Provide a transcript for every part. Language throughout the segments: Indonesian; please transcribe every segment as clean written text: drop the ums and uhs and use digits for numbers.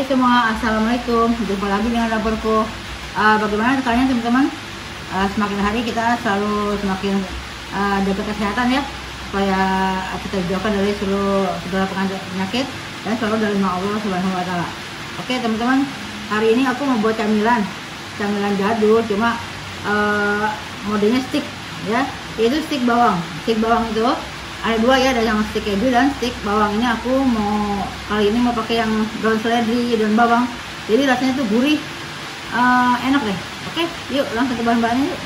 Hai semua, assalamualaikum. Jumpa lagi dengan dapurku. Bagaimana kalian teman-teman? Semakin hari kita selalu semakin jaga kesehatan ya, supaya kita dijauhkan dari seluruh segala penyakit dan selalu dari nama Allah Subhanahu Wa Taala. Oke teman-teman, hari ini aku mau buat camilan jadul, cuma modenya stick ya, yaitu stick bawang. Stick bawang itu ada dua ya, ada yang stick keju dan stick bawang. Ini aku kali ini mau pakai yang daun seledri dan bawang, jadi rasanya tuh gurih, enak deh. Oke, yuk langsung ke bahan-bahannya yuk.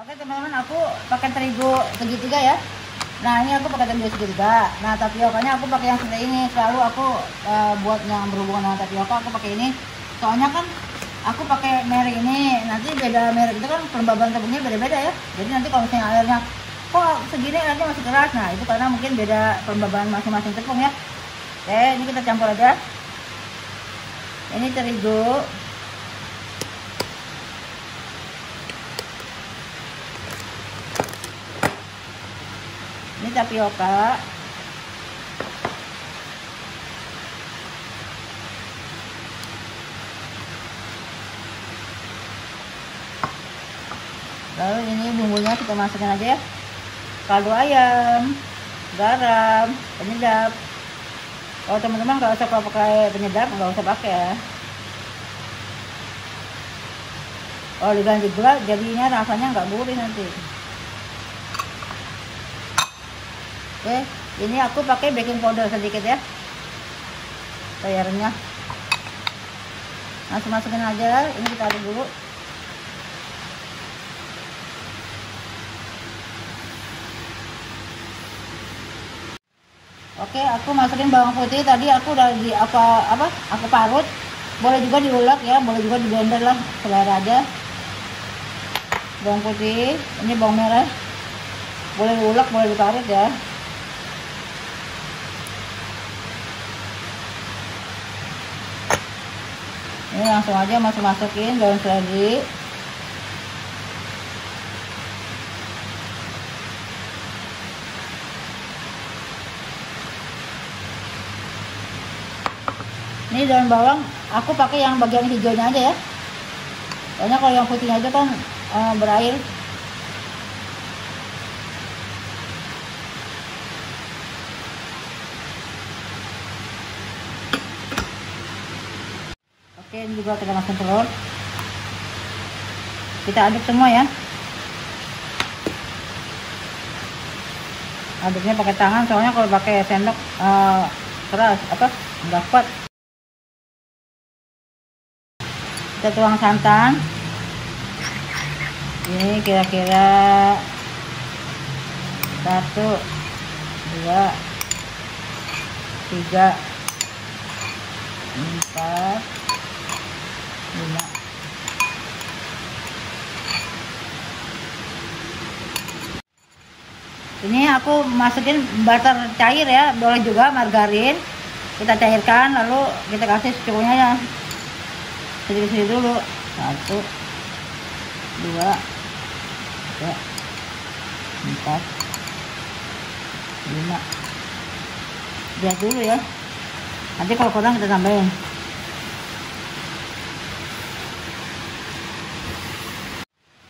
Oke teman-teman, aku pakai terigu segitiga ya. Nah ini aku pakai terigu segitiga. Nah tapiokanya aku pakai yang seperti ini. Selalu aku buat yang berhubungan dengan tapioka aku pakai ini, soalnya kan aku pakai merek ini, nanti beda merek itu kan kelembaban tepungnya beda-beda ya. Jadi nanti kalau misalnya airnya kok segini nanti masih keras, nah itu karena mungkin beda kelembaban masing-masing tepung ya. Oke, ini kita campur aja. Ini terigu, ini tapioka, lalu ini bumbunya kita masukin aja ya. Kaldu ayam, garam, penyedap. Kalau teman-teman nggak usah pakai penyedap, nggak usah pakai ya. Kalau diganti gula jadinya rasanya nggak gurih nanti. Oke, ini aku pakai baking powder sedikit ya, layarnya. Langsung masukin aja, ini kita aduk dulu. Oke, aku masukin bawang putih. Tadi aku udah aku parut. Boleh juga diulek ya, boleh juga di blender lah, selera aja. Bawang putih, ini bawang merah. Boleh diulek, boleh diparut ya. Ini langsung aja masukin daun seledri. Ini daun bawang aku pakai yang bagian hijaunya aja ya, soalnya kalau yang putihnya aja kan berair. Oke, ini juga kita masukin telur, kita aduk semua ya. Aduknya pakai tangan, soalnya kalau pakai sendok keras nggak kuat. Kita tuang santan, ini kira-kira 1, 2, 3, 4, 5. Ini aku masukin butter cair ya, boleh juga margarin. Kita cairkan, lalu kita kasih secukupnya ya, sedikit dulu. 1, 2, 3, 4, 5. Lihat dulu ya, nanti kalau kurang kita tambahin.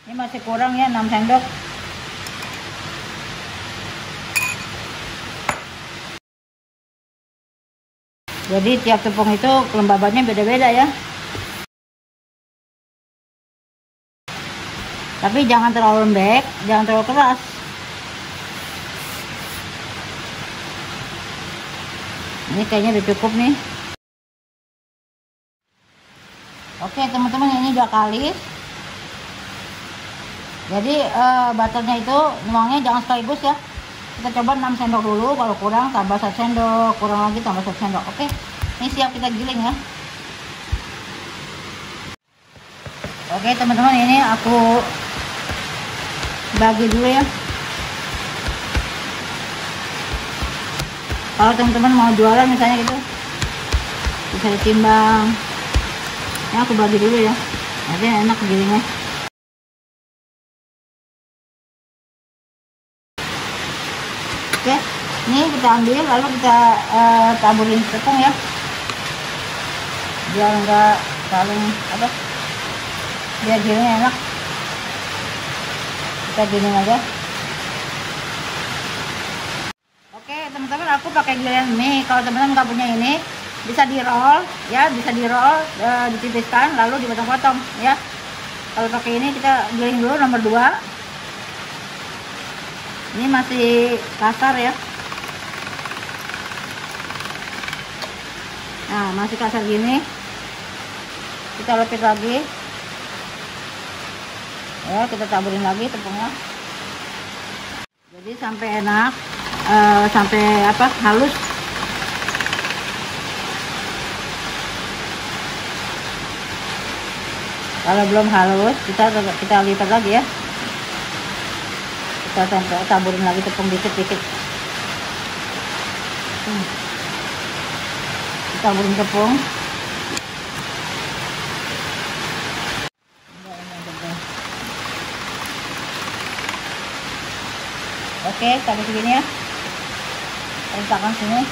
Ini masih kurang ya, 6 sendok. Jadi tiap tepung itu kelembabannya beda-beda ya. Tapi jangan terlalu lembek, jangan terlalu keras. Ini kayaknya udah cukup nih. Oke teman-teman, ini udah kalis. Jadi butternya itu nuangnya jangan sekaligus ya. Kita coba 6 sendok dulu, kalau kurang tambah 1 sendok, kurang lagi tambah 1 sendok. Oke, ini siap kita giling ya. Oke teman-teman, ini aku bagi dulu ya. Kalau teman-teman mau jualan misalnya gitu, bisa ditimbang. Ini aku bagi dulu ya, nanti enak gilingnya. Oke, Ini kita ambil lalu kita taburin tepung ya, biar enggak saling apa, biar giling enak. Kita giling aja. Oke teman-teman, aku pakai gilingan mie. Kalau teman-teman nggak punya ini, bisa di roll ya, bisa di roll, ditipiskan lalu dipotong-potong ya. Kalau pakai ini kita giling dulu nomor 2. Ini masih kasar ya. Nah, masih kasar gini. Kita lepit lagi. Ya, kita taburin lagi tepungnya. Jadi sampai enak, sampai apa? Halus. Kalau belum halus, kita lipat lagi ya. Kita taburin lagi tepung dikit-dikit. Taburin tepung. Oke, sampai segini ya. Letakkan sini.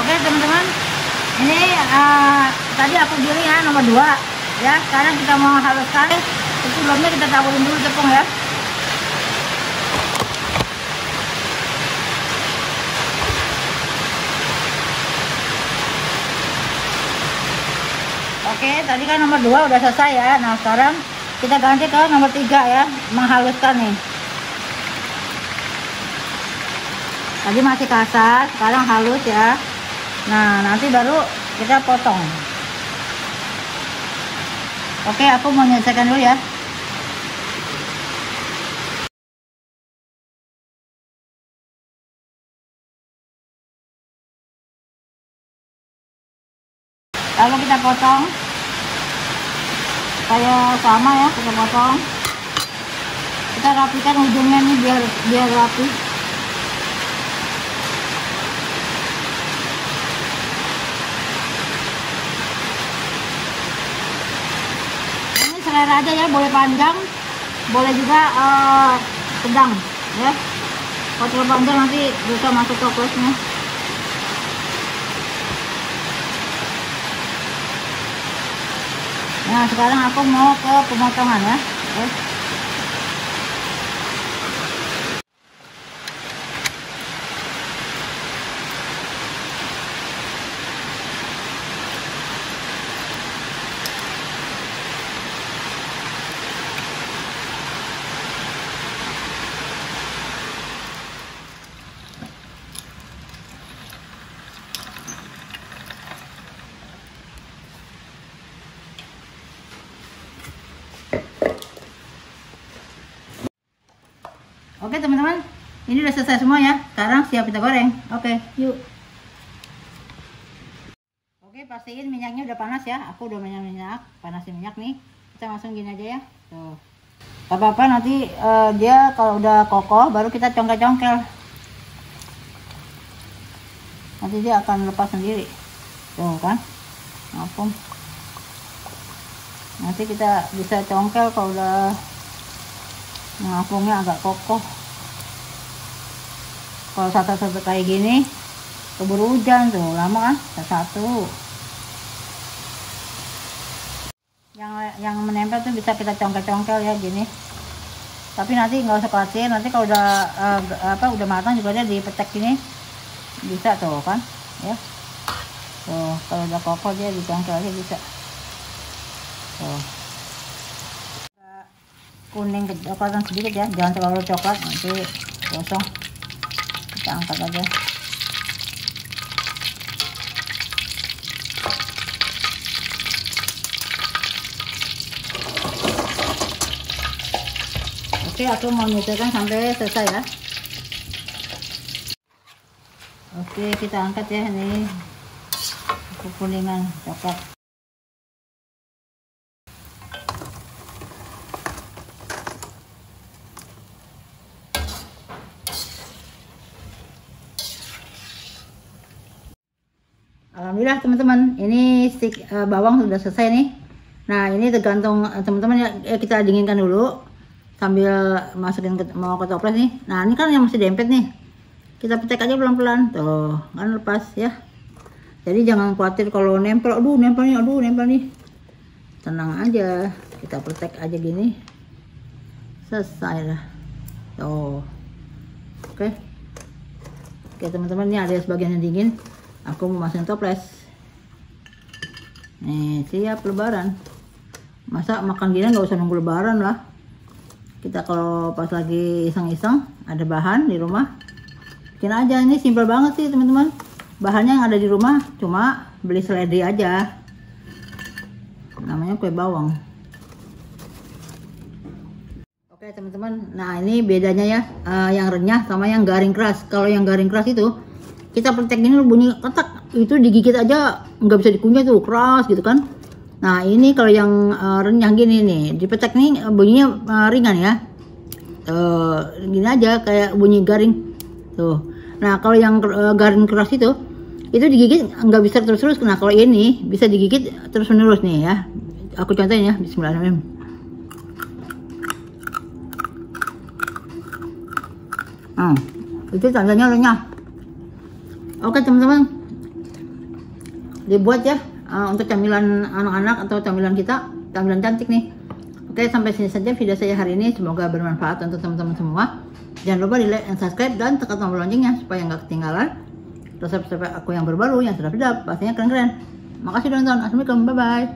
Oke teman-teman, ini tadi aku giling ya nomor 2 ya. Sekarang kita mau haluskan. Sebelumnya kita taburin dulu tepung ya. Oke, tadi kan nomor 2 udah selesai ya. Nah sekarang kita ganti ke nomor 3 ya, menghaluskan nih. Tadi masih kasar, sekarang halus ya. Nah nanti baru kita potong. Oke, aku mau menyelesaikan dulu ya. Lalu kita potong kayak sama ya, kita potong. Kita rapikan ujungnya nih biar rapi. Selera aja ya, boleh panjang, boleh juga sedang ya. Kalau terlalu panjang nanti bisa masuk ke kulitnya. Nah sekarang aku mau ke pemotongan ya. Oke teman-teman, ini udah selesai semua ya. Sekarang siap kita goreng. Oke, yuk. Oke, pastiin minyaknya udah panas ya. Aku udah minyak, panasin minyak nih. Kita langsung gini aja ya. Tuh. Gak apa-apa, nanti dia kalau udah kokoh baru kita congkel-congkel. Nanti dia akan lepas sendiri. Tuh kan, ngapung. Nanti kita bisa congkel kalau udah ngapungnya agak kokoh. Kalau satu-satu kayak gini keburu hujan tuh, lama kan satu. Yang menempel tuh bisa kita congkel-congkel ya gini. Tapi nanti nggak usah khawatir, nanti kalau udah matang juga dia dipetek gini bisa tuh kan ya. Tuh kalau udah kokoh dia dicongkel aja bisa. Tuh. Kuning kecoklatan sedikit ya, jangan terlalu coklat, nanti gosong. Kita angkat aja. Oke, aku mau menyesuaikan sampai selesai ya. Oke, kita angkat ya, ini kekuningan coklat. Alhamdulillah teman-teman, ini stik bawang sudah selesai nih. Nah ini tergantung teman-teman ya, kita dinginkan dulu sambil masukin mau ke toples nih. Nah ini kan yang masih dempet nih, kita petek aja pelan-pelan tuh, kan lepas ya. Jadi jangan khawatir kalau nempel, aduh nempel nih, tenang aja, kita petek aja gini, selesai lah tuh. Oke teman-teman, ini ada sebagian yang dingin, aku mau masukin toples nih. Siap lebaran, masa makan gini nggak usah nunggu lebaran lah. Kita kalau pas lagi iseng-iseng ada bahan di rumah, bikin aja. Ini simpel banget sih teman-teman, bahannya yang ada di rumah cuma beli seledri aja, namanya kue bawang. Oke teman-teman, nah ini bedanya ya, yang renyah sama yang garing keras. Kalau yang garing keras itu kita petek gini bunyi ketak, itu digigit aja nggak bisa dikunyah tuh, keras gitu kan. Nah ini kalau yang renyah gini nih, dipetek nih bunyinya ringan ya, gini aja kayak bunyi garing tuh. Nah kalau yang garing keras itu digigit nggak bisa terus-terus. Nah kalau ini bisa digigit terus-menerus nih ya, aku contohin ya, bismillahirrahmanirrahim. Itu tandanya renyah. Oke teman-teman, dibuat ya untuk camilan anak-anak atau camilan kita, camilan cantik nih. Oke, sampai sini saja video saya hari ini, semoga bermanfaat untuk teman-teman semua. Jangan lupa di like dan subscribe dan tekan tombol loncengnya supaya nggak ketinggalan resep-resep aku yang terbaru yang sudah pastinya keren-keren. Makasih udah nonton, assalamualaikum, bye bye.